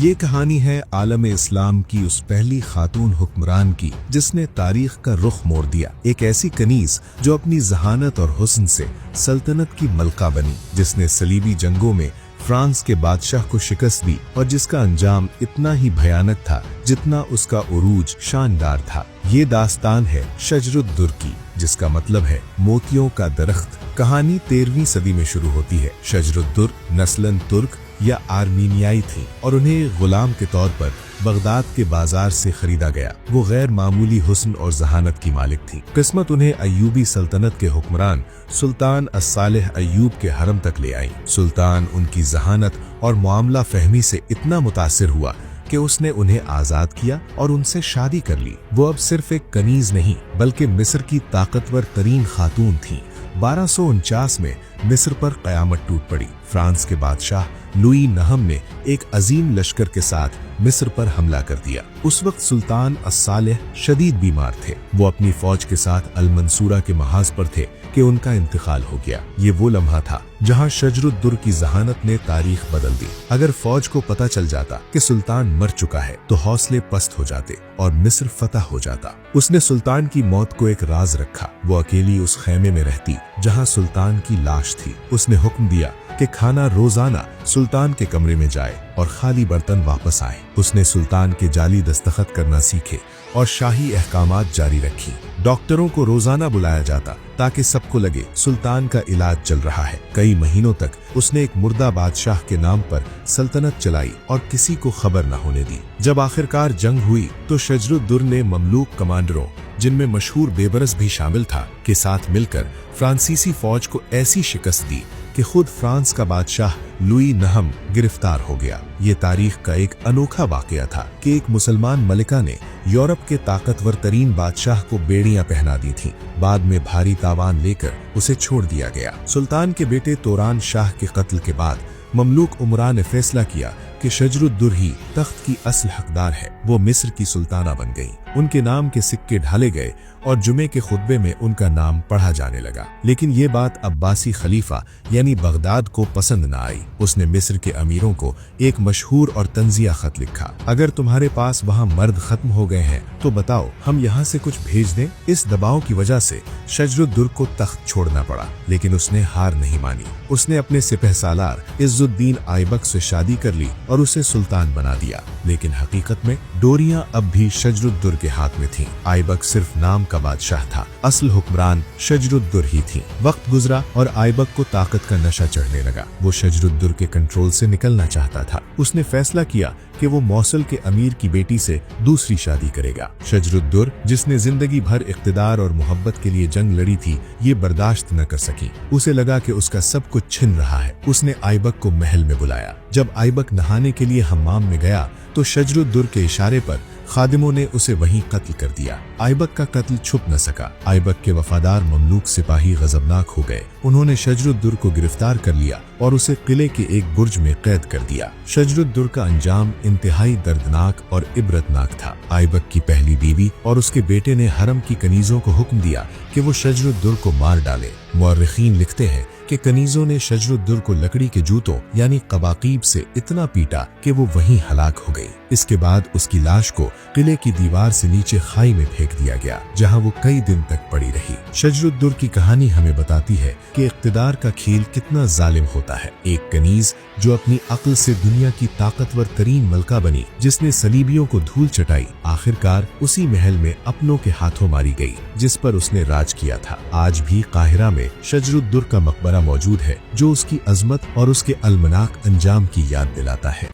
یہ کہانی ہے عالم اسلام کی اس پہلی خاتون حکمران کی جس نے تاریخ کا رخ موڑ دیا، ایک ایسی کنیز جو اپنی ذہانت اور حسن سے سلطنت کی ملکہ بنی، جس نے صلیبی جنگوں میں فرانس کے بادشاہ کو شکست دی اور جس کا انجام اتنا ہی بھیانک تھا جتنا اس کا عروج شاندار تھا۔ یہ داستان ہے شجر الدر کی، جس کا مطلب ہے موتیوں کا درخت۔ کہانی 13ویں صدی میں شروع ہوتی ہے۔ شجر الدر نسلاً ترک یا آرمینیائی تھی اور انہیں غلام کے طور پر بغداد کے بازار سے خریدا گیا۔ وہ غیر معمولی حسن اور ذہانت کی مالک تھی۔ قسمت انہیں ایوبی سلطنت کے حکمران سلطان الصالح ایوب کے حرم تک لے آئی۔ سلطان ان کی ذہانت اور معاملہ فہمی سے اتنا متاثر ہوا کہ اس نے انہیں آزاد کیا اور ان سے شادی کر لی۔ وہ اب صرف ایک کنیز نہیں بلکہ مصر کی طاقتور ترین خاتون تھیں۔ 1249 میں مصر پر قیامت ٹوٹ پڑی۔ فرانس کے بادشاہ لوئی نہم نے ایک عظیم لشکر کے ساتھ مصر پر حملہ کر دیا۔ اس وقت سلطان الصالح شدید بیمار تھے۔ وہ اپنی فوج کے ساتھ المنصورہ کے محاذ پر تھے کہ ان کا انتقال ہو گیا۔ یہ وہ لمحہ تھا جہاں شجر الدر کی ذہانت نے تاریخ بدل دی۔ اگر فوج کو پتہ چل جاتا کہ سلطان مر چکا ہے تو حوصلے پست ہو جاتے اور مصر فتح ہو جاتا۔ اس نے سلطان کی موت کو ایک راز رکھا۔ وہ اکیلی اس خیمے میں رہتی جہاں سلطان کی لاش تھی۔ اس نے حکم دیا کہ کھانا روزانہ سلطان کے کمرے میں جائے اور خالی برتن واپس آئے۔ اس نے سلطان کے جعلی دستخط کرنا سیکھے اور شاہی احکامات جاری رکھی۔ ڈاکٹروں کو روزانہ بلایا جاتا تاکہ سب کو لگے سلطان کا علاج چل رہا ہے۔ کئی مہینوں تک اس نے ایک مردہ بادشاہ کے نام پر سلطنت چلائی اور کسی کو خبر نہ ہونے دی۔ جب آخرکار جنگ ہوئی تو شجر الدر نے مملوک کمانڈروں، جن میں مشہور بیبرس بھی شامل تھا، کے ساتھ مل کر فرانسیسی فوج کو ایسی شکست دی کہ خود فرانس کا بادشاہ لوئی نہم گرفتار ہو گیا۔ یہ تاریخ کا ایک انوکھا واقعہ تھا کہ ایک مسلمان ملکہ نے یورپ کے طاقتور ترین بادشاہ کو بیڑیاں پہنا دی تھیں۔ بعد میں بھاری تاوان لے کر اسے چھوڑ دیا گیا۔ سلطان کے بیٹے توران شاہ کے قتل کے بعد مملوک امراء نے فیصلہ کیا کہ شجر الدر ہی تخت کی اصل حقدار ہے۔ وہ مصر کی سلطانہ بن گئی۔ ان کے نام کے سکے ڈھالے گئے اور جمعے کے خطبے میں ان کا نام پڑھا جانے لگا۔ لیکن یہ بات عباسی خلیفہ یعنی بغداد کو پسند نہ آئی۔ اس نے مصر کے امیروں کو ایک مشہور اور طنزیہ خط لکھا: اگر تمہارے پاس وہاں مرد ختم ہو گئے ہیں تو بتاؤ، ہم یہاں سے کچھ بھیج دیں۔ اس دباؤ کی وجہ سے شجر الدر کو تخت چھوڑنا پڑا، لیکن اس نے ہار نہیں مانی۔ اس نے اپنے سپہ سالار عز الدین آئبک سے شادی کر لی اور اسے سلطان بنا دیا۔ لیکن حقیقت میں ڈوریاں اب بھی شجر الدر کے ہاتھ میں تھیں۔ آئبک صرف نام کا بادشاہ تھا، اصل حکمران شجر الدر ہی تھی۔ وقت گزرا اور آئبک کو طاقت کا نشہ چڑھنے لگا۔ وہ شجر الدر کے کنٹرول سے نکلنا چاہتا تھا۔ اس نے فیصلہ کیا کہ وہ موصل کے امیر کی بیٹی سے دوسری شادی کرے گا۔ شجر الدر، جس نے زندگی بھر اقتدار اور محبت کے لیے جنگ لڑی تھی، یہ برداشت نہ کر سکی۔ اسے لگا کہ اس کا سب کچھ چھن رہا ہے۔ اس نے آئبک کو محل میں بلایا۔ جب آئبک نہانے کے لیے حمام میں گیا تو شجر الدر کے اشارے پر خادموں نے اسے وہیں قتل کر دیا۔ آئبک کا قتل چھپ نہ سکا۔ آئبک کے وفادار مملوک سپاہی غضبناک ہو گئے۔ انہوں نے شجر الدر کو گرفتار کر لیا اور اسے قلعے کے ایک برج میں قید کر دیا۔ شجر الدر کا انجام انتہائی دردناک اور عبرتناک تھا۔ آئبک کی پہلی بیوی اور اس کے بیٹے نے حرم کی کنیزوں کو حکم دیا کہ وہ شجر الدر کو مار ڈالے۔ مورخین لکھتے ہیں کہ کنیزوں نے شجر الدر کو لکڑی کے جوتوں یعنی قباقیب سے اتنا پیٹا کہ وہ وہیں ہلاک ہو گئی۔ اس کے بعد اس کی لاش کو قلعے کی دیوار سے نیچے کھائی میں پھینک دیا گیا، جہاں وہ کئی دن تک پڑی رہی۔ شجر الدر کی کہانی ہمیں بتاتی ہے کہ اقتدار کا کھیل کتنا ظالم ہوتا ہے۔ ایک کنیز جو اپنی عقل سے دنیا کی طاقتور ترین ملکہ بنی، جس نے صلیبیوں کو دھول چٹائی، آخرکار اسی محل میں اپنوں کے ہاتھوں ماری گئی جس پر اس نے راج کیا تھا۔ آج بھی قاہرہ میں شجر الدر کا مقبرہ موجود ہے جو اس کی عظمت اور اس کے المناک انجام کی یاد دلاتا ہے۔